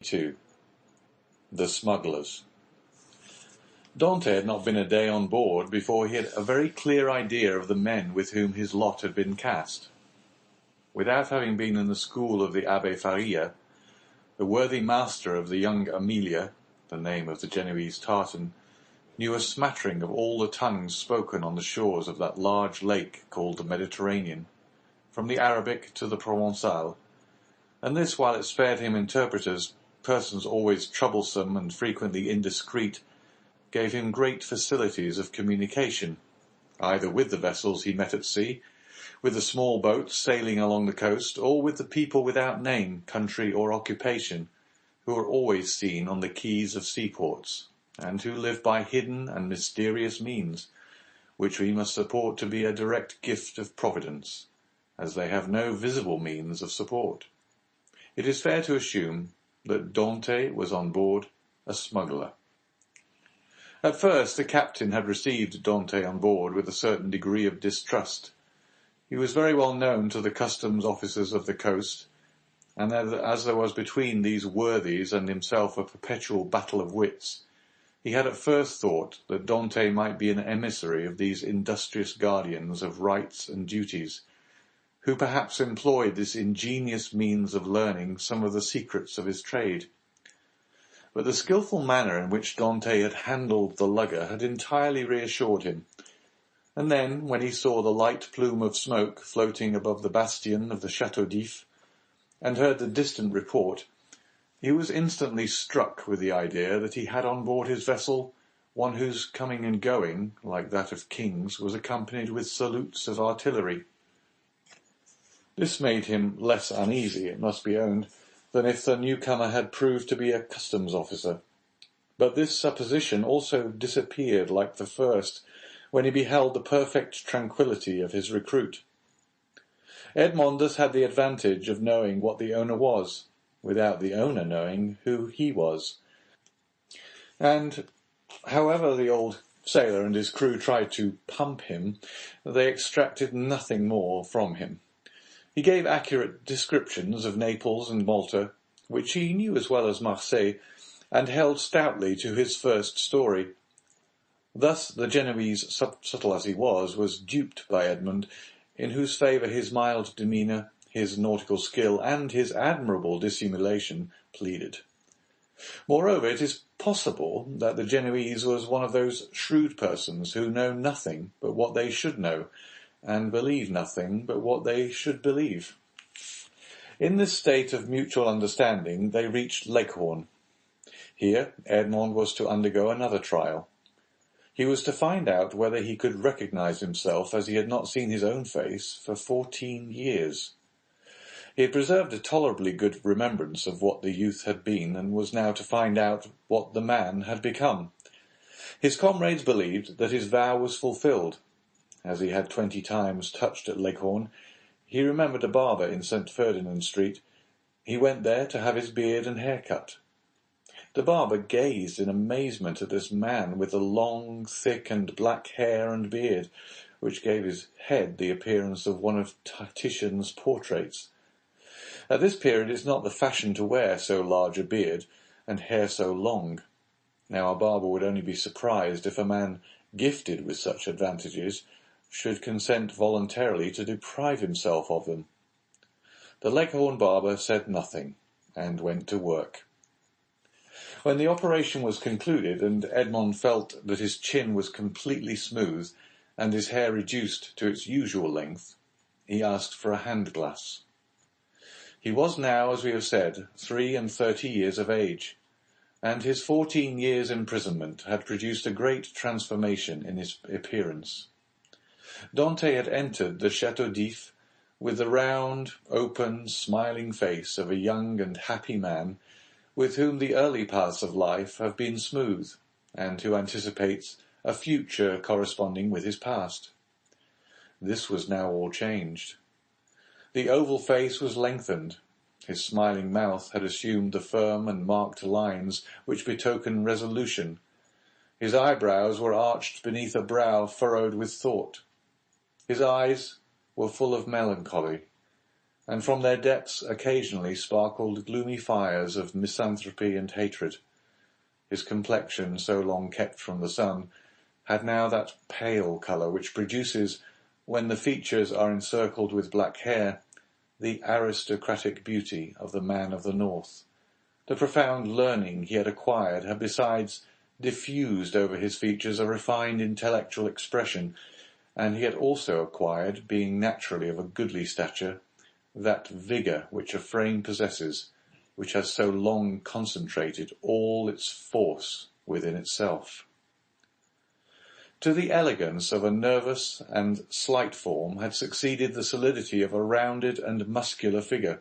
22. The Smugglers. Dante had not been a day on board before he had a very clear idea of the men with whom his lot had been cast. Without having been in the school of the Abbé Faria, the worthy master of the young Amelia, the name of the Genoese tartan, knew a smattering of all the tongues spoken on the shores of that large lake called the Mediterranean, from the Arabic to the Provençal, and this, while it spared him interpreters, persons always troublesome and frequently indiscreet, gave him great facilities of communication, either with the vessels he met at sea, with the small boats sailing along the coast, or with the people without name, country, or occupation, who are always seen on the quays of seaports, and who live by hidden and mysterious means, which we must support to be a direct gift of Providence, as they have no visible means of support. It is fair to assume that Dante was on board a smuggler. At first the captain had received Dante on board with a certain degree of distrust. He was very well known to the customs officers of the coast, and as there was between these worthies and himself a perpetual battle of wits, he had at first thought that Dante might be an emissary of these industrious guardians of rights and duties, who perhaps employed this ingenious means of learning some of the secrets of his trade. But the skilful manner in which Dante had handled the lugger had entirely reassured him, and then, when he saw the light plume of smoke floating above the bastion of the Chateau d'If, and heard the distant report, he was instantly struck with the idea that he had on board his vessel one whose coming and going, like that of kings, was accompanied with salutes of artillery. This made him less uneasy, it must be owned, than if the newcomer had proved to be a customs officer. But this supposition also disappeared like the first, when he beheld the perfect tranquillity of his recruit. Edmondus had the advantage of knowing what the owner was, without the owner knowing who he was. And, however the old sailor and his crew tried to pump him, they extracted nothing more from him. He gave accurate descriptions of Naples and Malta, which he knew as well as Marseille, and held stoutly to his first story. Thus the Genoese, subtle as he was duped by Edmund, in whose favour his mild demeanour, his nautical skill, and his admirable dissimulation pleaded. Moreover, it is possible that the Genoese was one of those shrewd persons who know nothing but what they should know, and believe nothing but what they should believe. In this state of mutual understanding they reached Leghorn. Here Edmond was to undergo another trial. He was to find out whether he could recognize himself, as he had not seen his own face for 14 years. He had preserved a tolerably good remembrance of what the youth had been, and was now to find out what the man had become. His comrades believed that his vow was fulfilled. As he had 20 times touched at Leghorn, he remembered a barber in St. Ferdinand Street. He went there to have his beard and hair cut. The barber gazed in amazement at this man with the long, thick and black hair and beard, which gave his head the appearance of one of Titian's portraits. At this period it is not the fashion to wear so large a beard, and hair so long. Now a barber would only be surprised if a man gifted with such advantages should consent voluntarily to deprive himself of them. The Leghorn barber said nothing, and went to work. When the operation was concluded, and Edmond felt that his chin was completely smooth, and his hair reduced to its usual length, he asked for a hand-glass. He was now, as we have said, 33 years of age, and his 14 years' imprisonment had produced a great transformation in his appearance. Dante had entered the Chateau d'If with the round, open, smiling face of a young and happy man, with whom the early paths of life have been smooth, and who anticipates a future corresponding with his past. This was now all changed. The oval face was lengthened. His smiling mouth had assumed the firm and marked lines which betoken resolution. His eyebrows were arched beneath a brow furrowed with thought. His eyes were full of melancholy, and from their depths occasionally sparkled gloomy fires of misanthropy and hatred. His complexion, so long kept from the sun, had now that pale colour which produces, when the features are encircled with black hair, the aristocratic beauty of the man of the north. The profound learning he had acquired had besides diffused over his features a refined intellectual expression, and he had also acquired, being naturally of a goodly stature, that vigour which a frame possesses, which has so long concentrated all its force within itself. To the elegance of a nervous and slight form had succeeded the solidity of a rounded and muscular figure.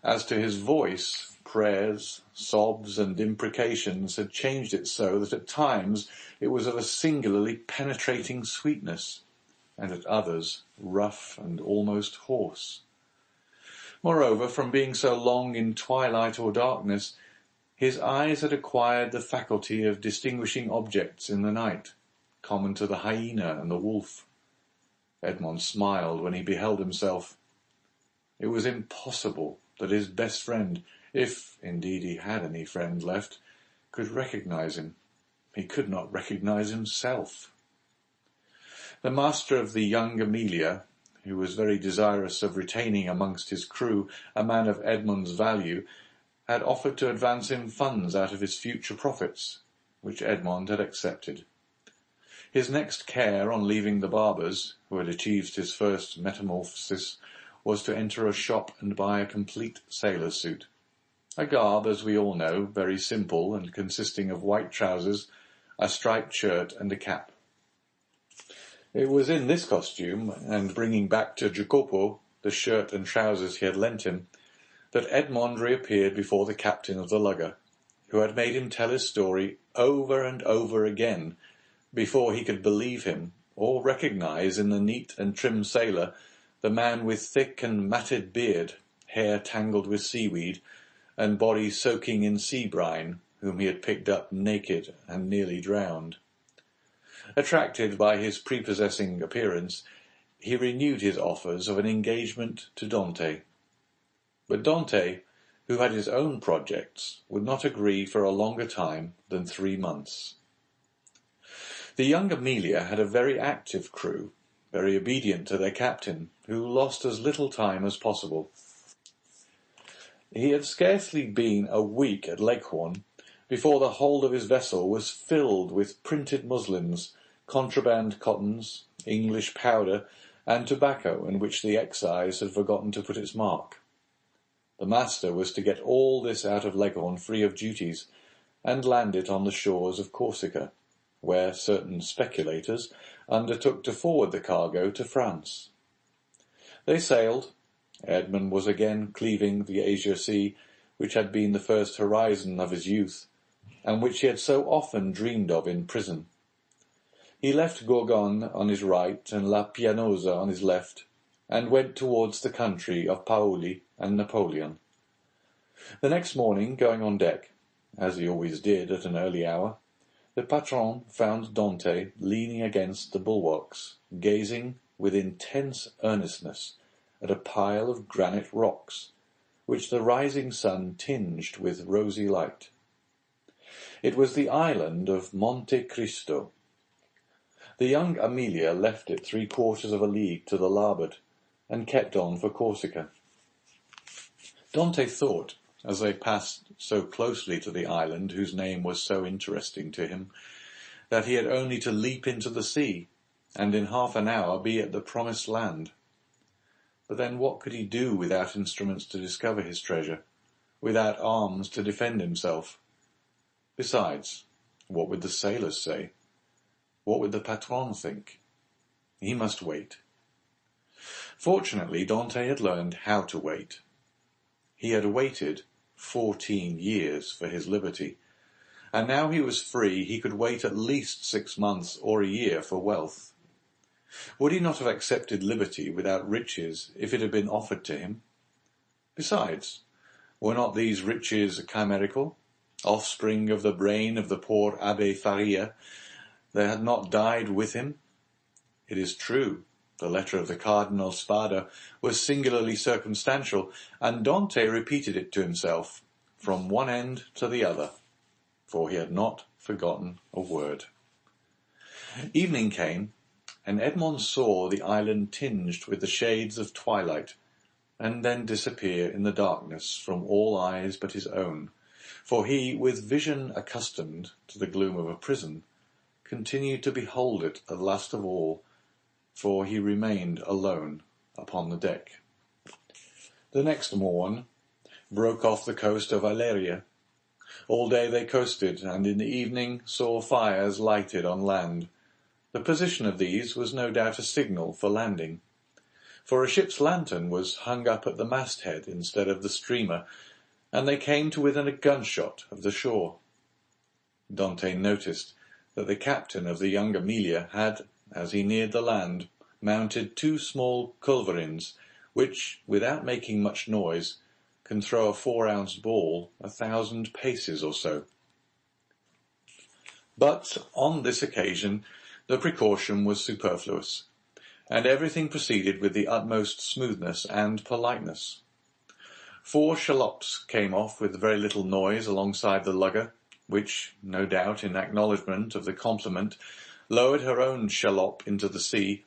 As to his voice, prayers, sobs, and imprecations had changed it so that at times it was of a singularly penetrating sweetness, and at others rough and almost hoarse. Moreover, from being so long in twilight or darkness, his eyes had acquired the faculty of distinguishing objects in the night, common to the hyena and the wolf. Edmond smiled when he beheld himself. It was impossible that his best friend, if indeed he had any friend left, could recognize him. He could not recognize himself. The master of the young Amelia, who was very desirous of retaining amongst his crew a man of Edmond's value, had offered to advance him funds out of his future profits, which Edmond had accepted. His next care on leaving the barber's, who had achieved his first metamorphosis, was to enter a shop and buy a complete sailor's suit. A garb, as we all know, very simple and consisting of white trousers, a striped shirt and a cap. It was in this costume, and bringing back to Jacopo the shirt and trousers he had lent him, that Edmond reappeared before the captain of the lugger, who had made him tell his story over and over again before he could believe him or recognize in the neat and trim sailor the man with thick and matted beard, hair tangled with seaweed, and body soaking in sea brine, whom he had picked up naked and nearly drowned. Attracted by his prepossessing appearance, he renewed his offers of an engagement to Dante. But Dante, who had his own projects, would not agree for a longer time than 3 months. The young Amelia had a very active crew, very obedient to their captain, who lost as little time as possible. He had scarcely been a week at Leghorn before the hold of his vessel was filled with printed muslins, contraband cottons, English powder, and tobacco in which the excise had forgotten to put its mark. The master was to get all this out of Leghorn free of duties, and land it on the shores of Corsica, where certain speculators undertook to forward the cargo to France. They sailed. Edmond was again cleaving the Azure Sea, which had been the first horizon of his youth, and which he had so often dreamed of in prison. He left Gorgone on his right and La Pianosa on his left, and went towards the country of Paoli and Napoleon. The next morning, going on deck, as he always did at an early hour, the patron found Dante leaning against the bulwarks, gazing with intense earnestness at a pile of granite rocks, which the rising sun tinged with rosy light. It was the island of Monte Cristo. The young Amelia left it 3/4 of a league to the larboard, and kept on for Corsica. Dante thought, as they passed so closely to the island whose name was so interesting to him, that he had only to leap into the sea, and in half an hour be at the promised land. But then what could he do without instruments to discover his treasure, without arms to defend himself? Besides, what would the sailors say? What would the patron think? He must wait. Fortunately, Dante had learned how to wait. He had waited 14 years for his liberty, and now he was free he could wait at least 6 months or a year for wealth. Would he not have accepted liberty without riches if it had been offered to him? Besides, were not these riches chimerical, offspring of the brain of the poor Abbé Faria? They had not died with him. It is true The letter of the Cardinal Spada was singularly circumstantial, and Dante repeated it to himself from one end to the other, for he had not forgotten a word. Evening came, and Edmond saw the island tinged with the shades of twilight, and then disappear in the darkness from all eyes but his own, for he, with vision accustomed to the gloom of a prison, continued to behold it at last of all, for he remained alone upon the deck. The next morn broke off the coast of Aleria. All day they coasted, and in the evening saw fires lighted on land. The position of these was no doubt a signal for landing, for a ship's lantern was hung up at the masthead instead of the streamer, and they came to within a gunshot of the shore. Dante noticed that the captain of the young Amelia had, as he neared the land, mounted 2 small culverins, which, without making much noise, can throw a 4-ounce ball 1,000 paces or so. But on this occasion the precaution was superfluous, and everything proceeded with the utmost smoothness and politeness. 4 shallops came off with very little noise alongside the lugger, which, no doubt in acknowledgment of the compliment, lowered her own shallop into the sea,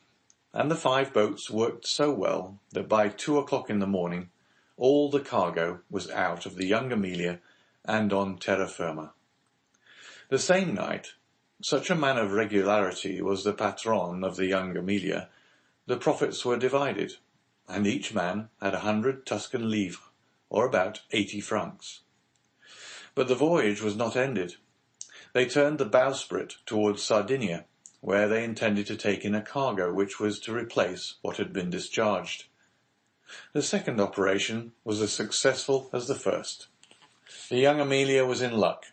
and the 5 boats worked so well that by 2 o'clock in the morning all the cargo was out of the young Amelia and on terra firma. The same night, such a man of regularity was the patron of the young Amelia, the profits were divided, and each man had 100 Tuscan livres, or about 80 francs. But the voyage was not ended. They turned the bowsprit towards Sardinia, where they intended to take in a cargo which was to replace what had been discharged. The second operation was as successful as the first. The young Amelia was in luck.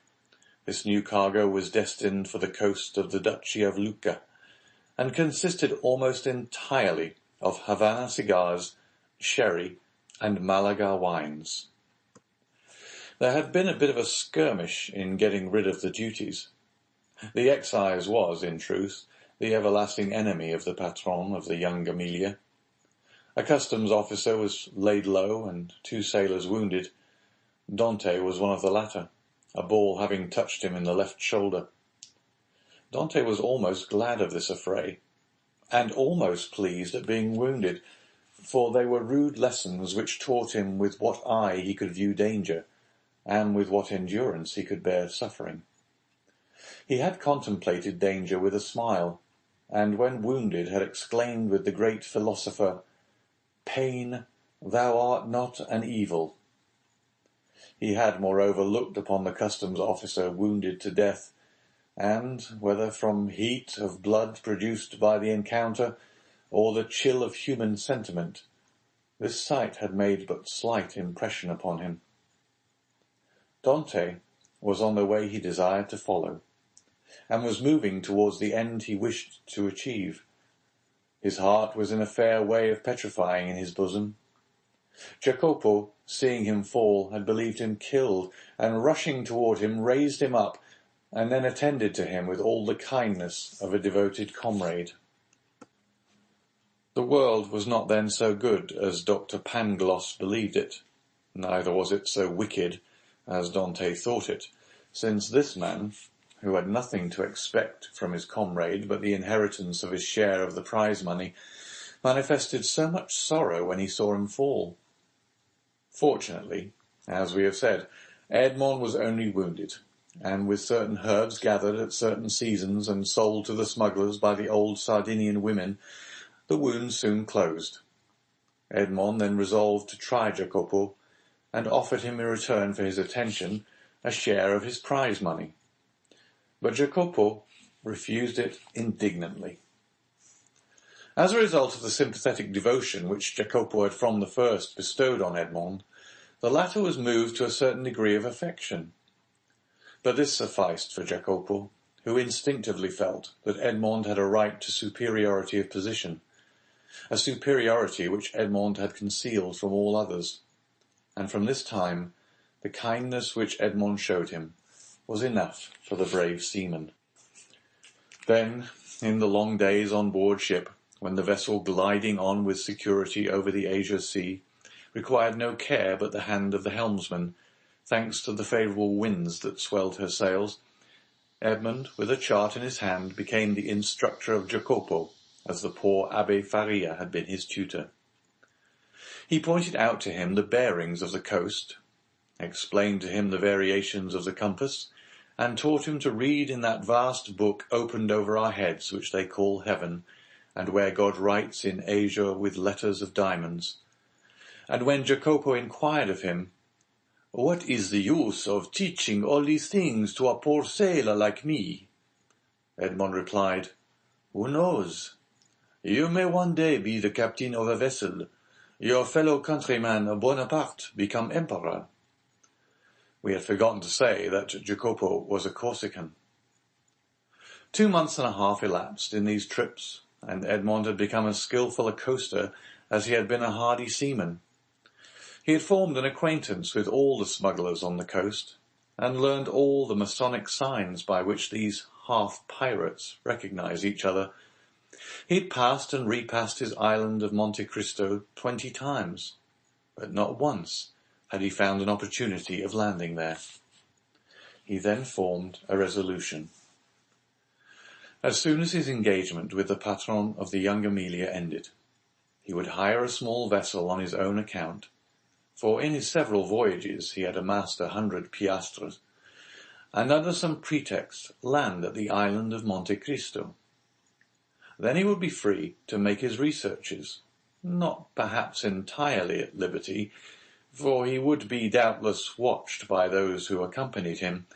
This new cargo was destined for the coast of the Duchy of Lucca, and consisted almost entirely of Havana cigars, sherry, and Malaga wines. There had been a bit of a skirmish in getting rid of the duties. The excise was, in truth, the everlasting enemy of the patron of the young Amelia. A customs officer was laid low, and 2 sailors wounded. Dante was one of the latter, a ball having touched him in the left shoulder. Dante was almost glad of this affray, and almost pleased at being wounded, for they were rude lessons which taught him with what eye he could view danger, and with what endurance he could bear suffering. He had contemplated danger with a smile, and when wounded had exclaimed with the great philosopher, "Pain, thou art not an evil." He had, moreover, looked upon the customs officer wounded to death, and, whether from heat of blood produced by the encounter, or the chill of human sentiment, this sight had made but slight impression upon him. Dante was on the way he desired to follow, and was moving towards the end he wished to achieve. His heart was in a fair way of petrifying in his bosom. Jacopo, seeing him fall, had believed him killed, and rushing toward him, raised him up, and then attended to him with all the kindness of a devoted comrade. The world was not then so good as Dr. Pangloss believed it, neither was it so wicked as Dante thought it, since this man, who had nothing to expect from his comrade but the inheritance of his share of the prize money, manifested so much sorrow when he saw him fall. Fortunately, as we have said, Edmond was only wounded, and with certain herbs gathered at certain seasons and sold to the smugglers by the old Sardinian women, the wound soon closed. Edmond then resolved to try Jacopo, and offered him in return for his attention a share of his prize money. But Jacopo refused it indignantly. As a result of the sympathetic devotion which Jacopo had from the first bestowed on Edmond, the latter was moved to a certain degree of affection. But this sufficed for Jacopo, who instinctively felt that Edmond had a right to superiority of position, a superiority which Edmond had concealed from all others, and from this time the kindness which Edmond showed him was enough for the brave seaman. Then, in the long days on board ship, when the vessel gliding on with security over the Asia Sea required no care but the hand of the helmsman, thanks to the favourable winds that swelled her sails, Edmund, with a chart in his hand, became the instructor of Jacopo, as the poor Abbe Faria had been his tutor. He pointed out to him the bearings of the coast, explained to him the variations of the compass, and taught him to read in that vast book opened over our heads which they call heaven, and where God writes in azure with letters of diamonds. And when Jacopo inquired of him, "What is the use of teaching all these things to a poor sailor like me?" Edmond replied, "Who knows? You may one day be the captain of a vessel, your fellow countryman Bonaparte become emperor." We had forgotten to say that Jacopo was a Corsican. 2 months and a half elapsed in these trips, and Edmond had become as skilful a coaster as he had been a hardy seaman. He had formed an acquaintance with all the smugglers on the coast, and learned all the Masonic signs by which these half-pirates recognise each other. He had passed and repassed his island of Monte Cristo 20 times, but not once had he found an opportunity of landing there. He then formed a resolution. As soon as his engagement with the patron of the Young Amelia ended, he would hire a small vessel on his own account, for in his several voyages he had amassed 100 piastres, and under some pretext land at the island of Monte Cristo. Then he would be free to make his researches, not perhaps entirely at liberty, for he would be doubtless watched by those who accompanied him,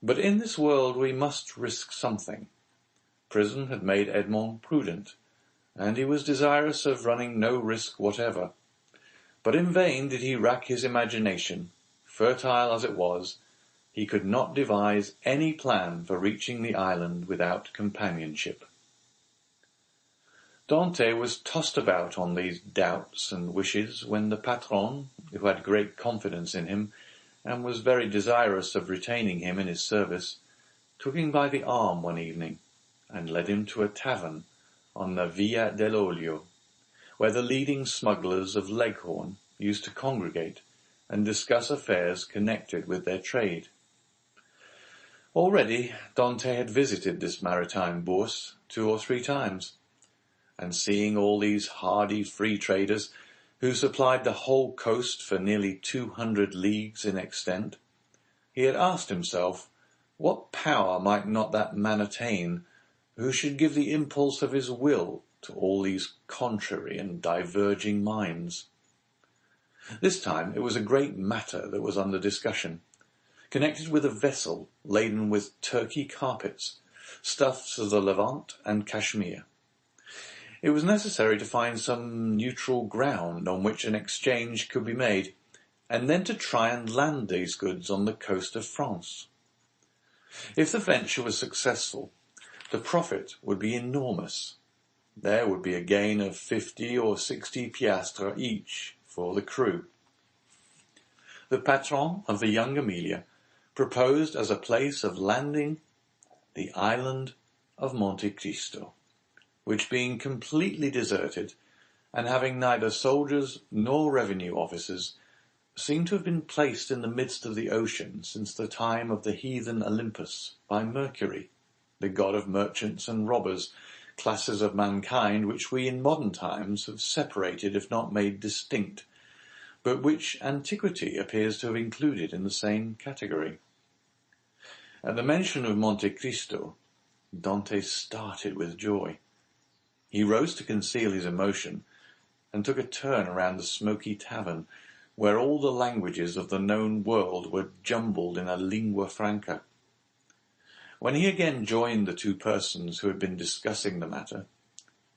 but in this world we must risk something. Prison had made Edmond prudent, and he was desirous of running no risk whatever. But in vain did he rack his imagination. Fertile as it was, he could not devise any plan for reaching the island without companionship. Dante was tossed about on these doubts and wishes when the patron, who had great confidence in him, and was very desirous of retaining him in his service, took him by the arm one evening, and led him to a tavern on the Via dell'Olio, where the leading smugglers of Leghorn used to congregate and discuss affairs connected with their trade. Already Dante had visited this maritime bourse 2 or 3 times, and seeing all these hardy free traders, who supplied the whole coast for nearly 200 leagues in extent, he had asked himself, what power might not that man attain who should give the impulse of his will to all these contrary and diverging minds? This time it was a great matter that was under discussion, connected with a vessel laden with Turkey carpets, stuffs of the Levant and Kashmir. It was necessary to find some neutral ground on which an exchange could be made, and then to try and land these goods on the coast of France. If the venture was successful, the profit would be enormous. There would be a gain of 50 or 60 piastres each for the crew. The patron of the Young Amelia proposed as a place of landing the island of Monte Cristo, which being completely deserted, and having neither soldiers nor revenue officers, seemed to have been placed in the midst of the ocean since the time of the heathen Olympus by Mercury, the god of merchants and robbers, classes of mankind which we in modern times have separated if not made distinct, but which antiquity appears to have included in the same category. At the mention of Monte Cristo, Dante started with joy. He rose to conceal his emotion, and took a turn around the smoky tavern, where all the languages of the known world were jumbled in a lingua franca. When he again joined the 2 persons who had been discussing the matter,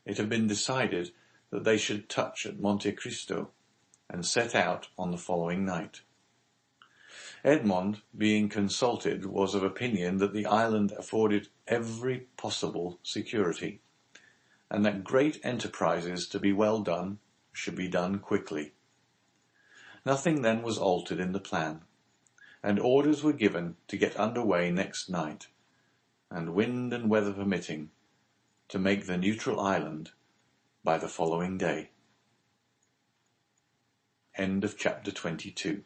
it had been decided that they should touch at Monte Cristo, and set out on the following night. Edmond, being consulted, was of opinion that the island afforded every possible security, and that great enterprises to be well done should be done quickly. Nothing then was altered in the plan, and orders were given to get under way next night, and wind and weather permitting, to make the neutral island by the following day. End of chapter 22.